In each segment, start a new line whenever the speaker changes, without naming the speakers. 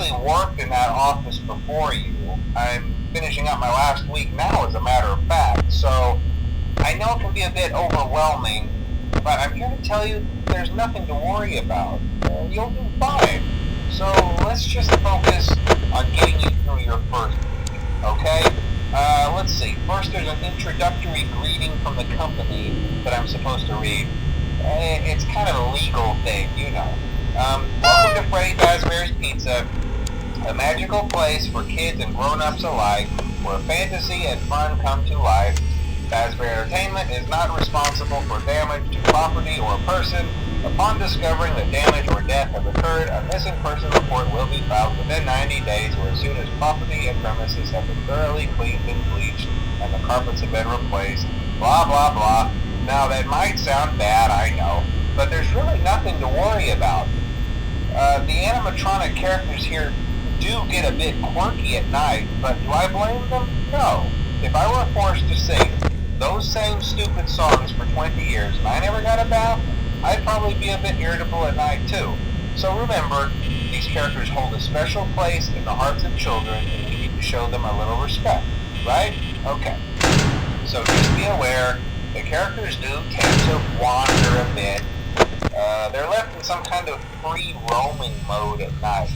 actually worked in that office before you. I'm finishing up my last week now, as a matter of fact, so I know it can be a bit overwhelming, but I'm here to tell you there's nothing to worry about. You'll do fine. So let's just focus on getting you through your first week, okay? Let's see. First, there's an introductory greeting from the company that I'm supposed to read. It's kind of a legal thing, you know. Welcome to Freddy Fazbear's Pizza, a magical place for kids and grown-ups alike, where fantasy and fun come to life. Fazbear Entertainment is not responsible for damage to property or person. Upon discovering that damage or death have occurred, a missing person report will be filed within 90 days or as soon as property and premises have been thoroughly cleaned and bleached and the carpets have been replaced. Blah, blah, blah. Now, that might sound bad, I know, but there's really nothing to worry about. The animatronic characters here do get a bit quirky at night, but do I blame them? No. If I were forced to sing those same stupid songs for 20 years and I never got a bath, I'd probably be a bit irritable at night too. So remember, these characters hold a special place in the hearts of children and you need to show them a little respect, right? Okay. So just be aware, the characters do tend to wander a bit. They're left in some kind of free roaming mode at night.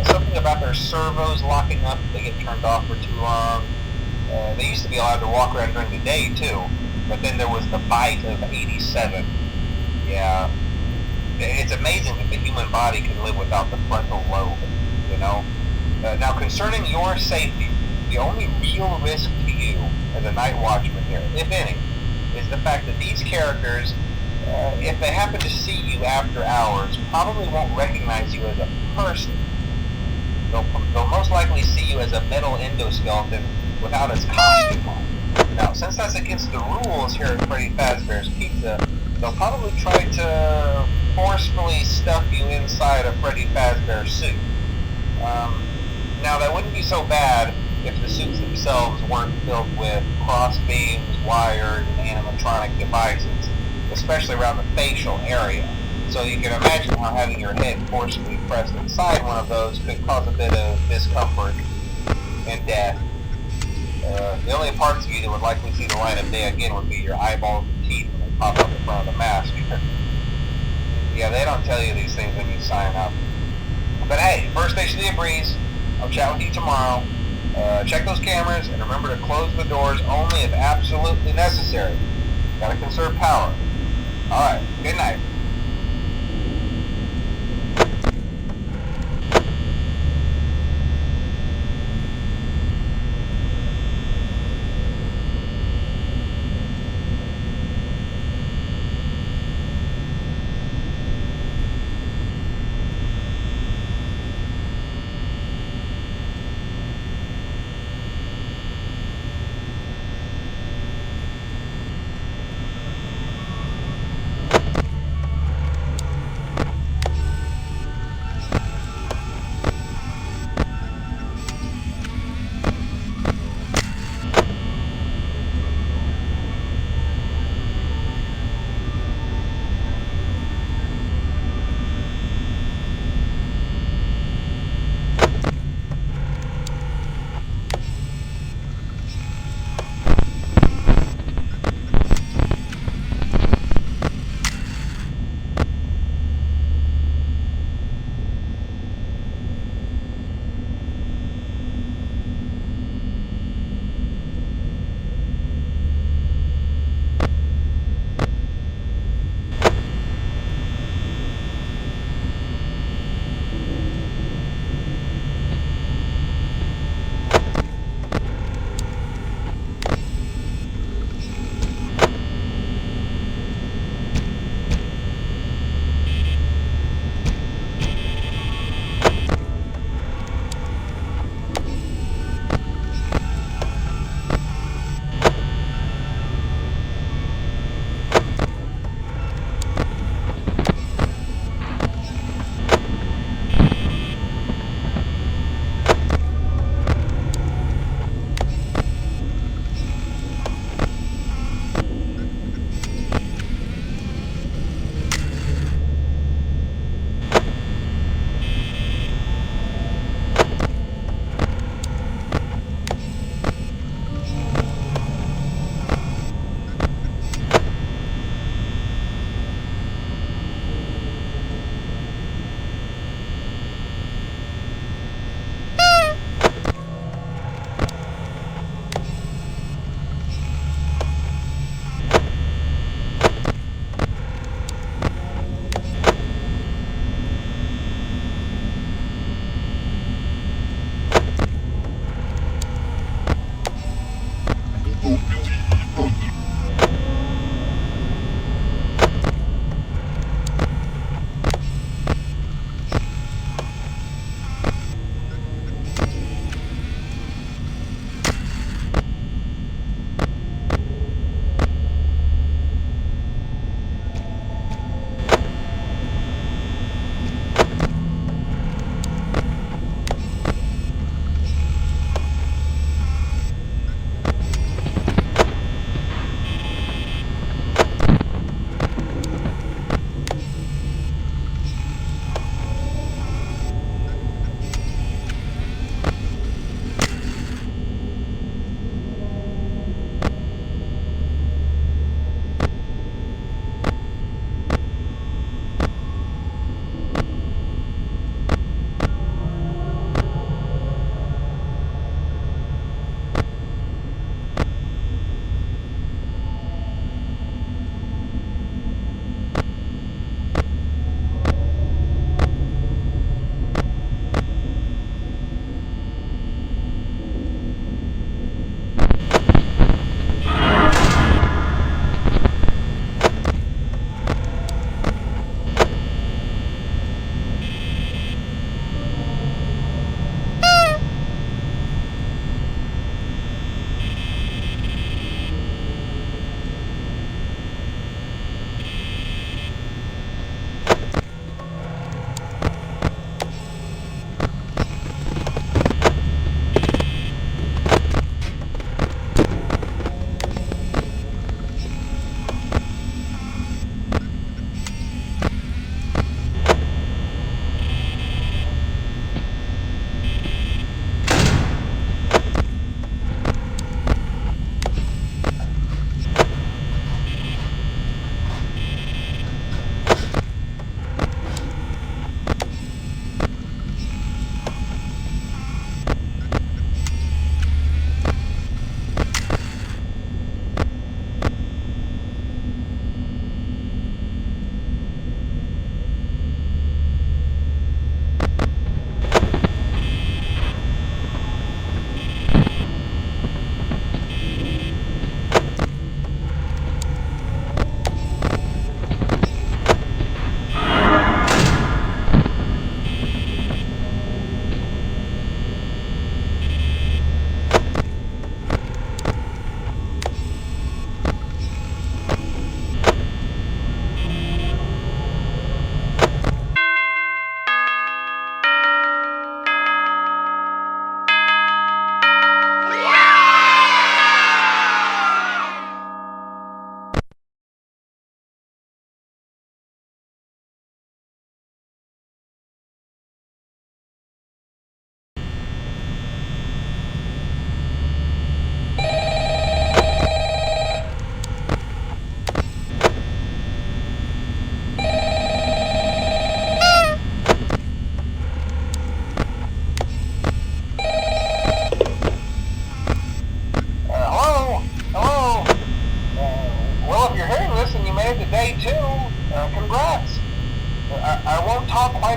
Something about their servos locking up if they get turned off for too long. They used to be allowed to walk around during the day too, but then there was the bite of 87. Yeah, it's amazing that the human body can live without the frontal lobe, you know? Now, concerning your safety, the only real risk to you as a night watchman here, if any, is the fact that these characters, if they happen to see you after hours, probably won't recognize you as a person. They'll most likely see you as a metal endoskeleton without its costume on. Now, since that's against the rules here at Freddy Fazbear's Pizza, they'll probably try to forcefully stuff you inside a Freddy Fazbear suit. Now, that wouldn't be so bad if the suits themselves weren't filled with cross beams, wires, and animatronic devices, especially around the facial area. So you can imagine how having your head forcibly pressed inside one of those could cause a bit of discomfort and death. The only parts of you that would likely see the light of day again would be your eyeballs and teeth when they pop up in front of the mask. Yeah, they don't tell you these things when you sign up. But hey, first day should be a breeze. I'll chat with you tomorrow. Check those cameras and remember to close the doors only if absolutely necessary. Gotta conserve power. Alright, good night.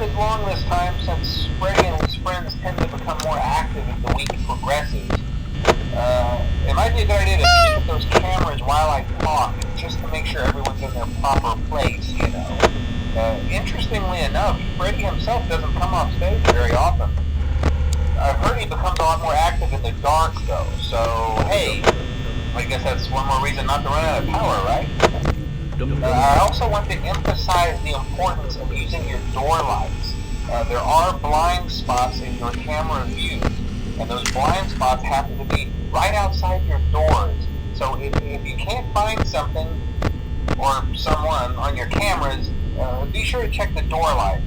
quite as long this time since Freddy and his friends tend to become more active as the week progresses. It might be a good idea to peek at those cameras while I talk, just to make sure everyone's in their proper place, you know. Interestingly enough, Freddy himself doesn't come off stage very often. I've heard he becomes a lot more active in the dark, though, so hey, I guess that's one more reason not to run out of power, right? I also want to emphasize the importance of using your door lights. There are blind spots in your camera view, and those blind spots happen to be right outside your doors. So if you can't find something or someone on your cameras, be sure to check the door light.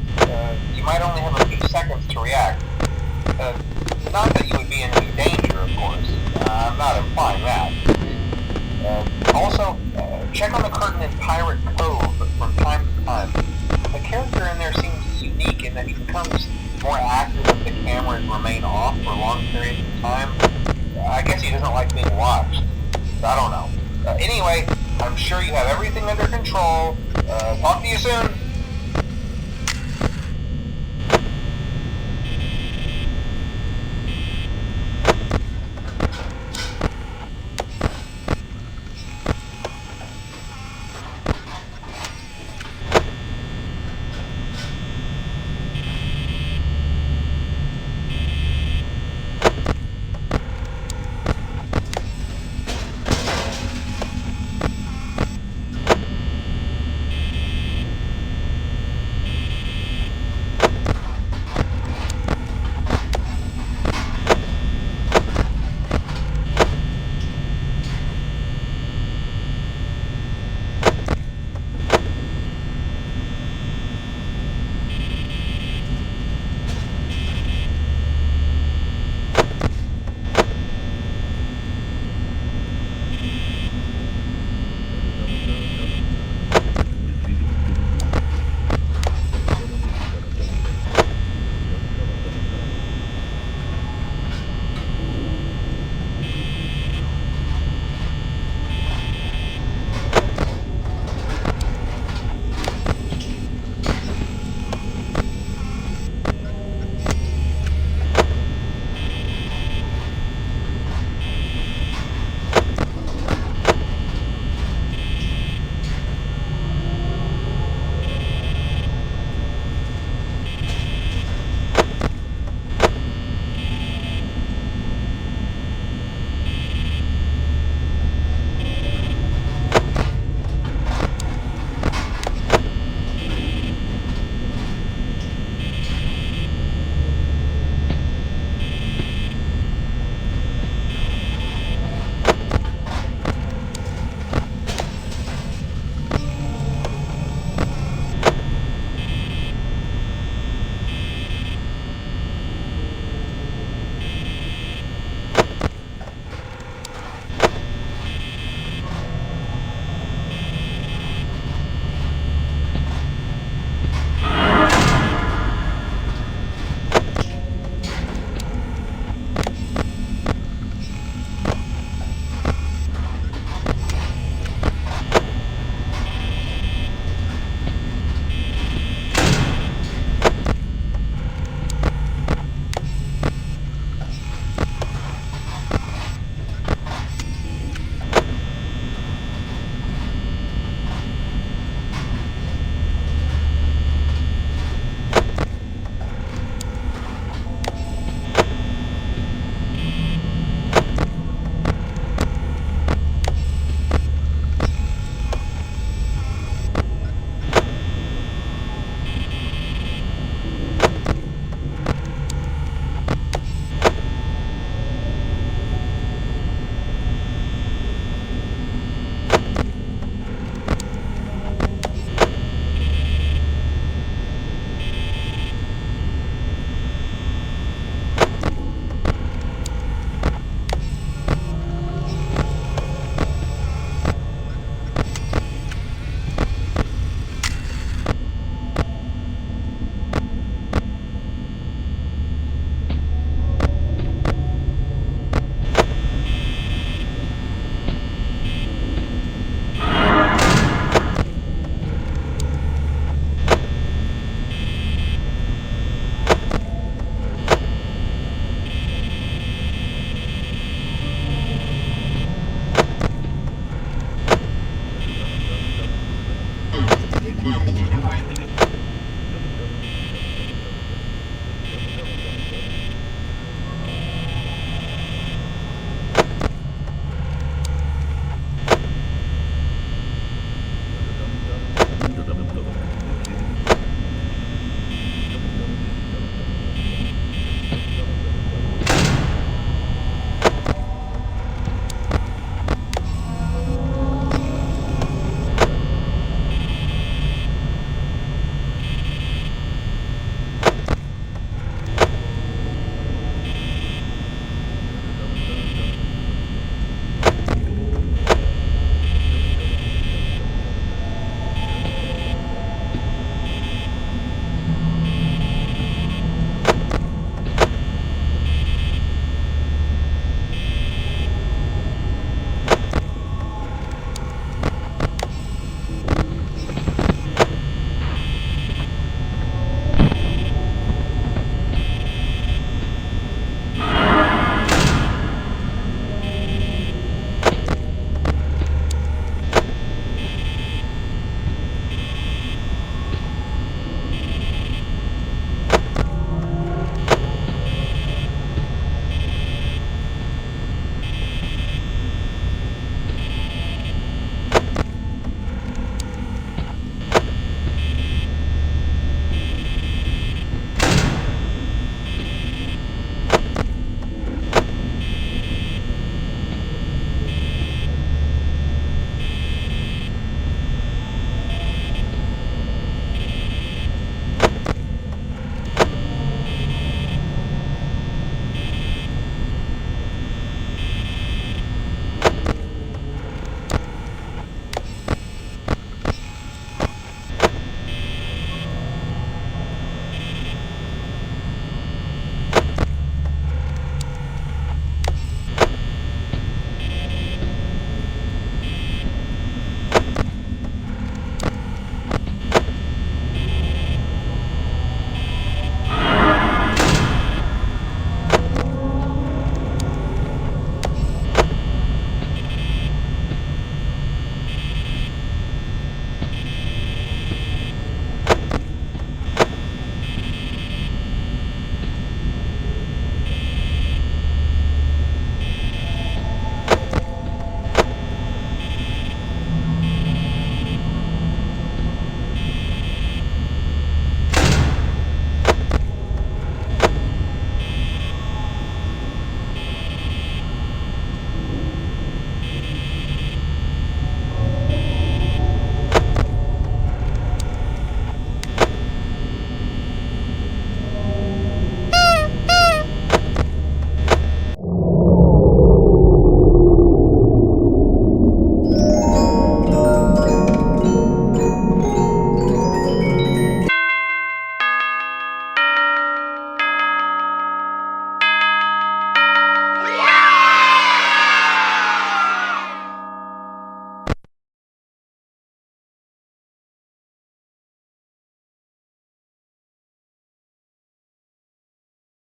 You might only have a few seconds to react. Not that you would be in any danger, of course. I'm not implying that. Also, check on the curtain in Pirate Cove from time to time. The character in there seems unique in that he becomes more active if the cameras remain off for long periods of time. I guess he doesn't like being watched. I don't know. Anyway, I'm sure you have everything under control. Talk to you soon.